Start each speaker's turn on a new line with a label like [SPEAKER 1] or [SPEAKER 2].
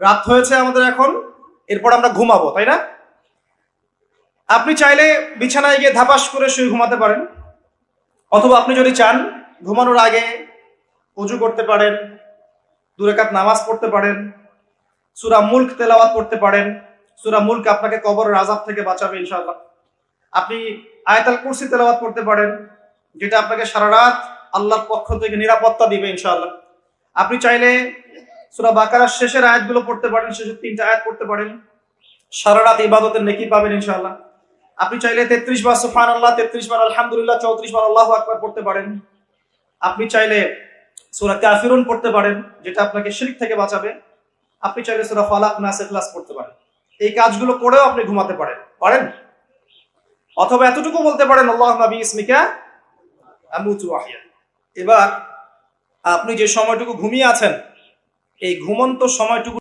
[SPEAKER 1] রাত হয়েছে আমাদের এখন, এরপর আমরা ঘুমাবো, তাই না? আপনি চাইলে বিছানায় গিয়ে ধাপাস করে শুয়ে ঘুমাতে পারেন, অথবা আপনি যদি চান ঘুমানোর আগে উজু করতে পারেন, 2 রাকাত নামাজ পড়তে পারেন, সূরা মুলক তেলাওয়াত করতে পারেন। সূরা মুলক আপনাকে কবরের আযাব থেকে বাঁচাবে ইনশাআল্লাহ। আপনি আয়াতুল কুরসি তেলাওয়াত করতে পারেন, যেটা আপনাকে সারা রাত আল্লাহর পক্ষ থেকে নিরাপত্তা দিবে ইনশাআল্লাহ। আপনি চাইলে সূরা বাকারার শেষের আয়াতগুলো পড়তে পারেন, শেষের 3টা আয়াত পড়তে পারেন, সারা রাত ইবাদতের নেকি পাবেন ইনশাআল্লাহ। আপনি চাইলে 33 বার সুবহানাল্লাহ, 33 বার আলহামদুলিল্লাহ, 34 বার আল্লাহু আকবার পড়তে পারেন। আপনি চাইলে সূরা কাফিরুন পড়তে পারেন, যেটা আপনাকে শিরক থেকে বাঁচাবে। আপনি চাইলে সূরা ফালাক, নাস, ইখলাস পড়তে পারেন। এই কাজগুলো করেও আপনি ঘুমাতে পারেন। অথবা এতটুকু বলতে পারেন আল্লাহুম্মা বিইসমিকা আমুতু ওয়া আহইয়া। এবার আপনি যে সময়টুকু ঘুমিয়ে আছেন, এই ঘুমন্ত সময়টুকু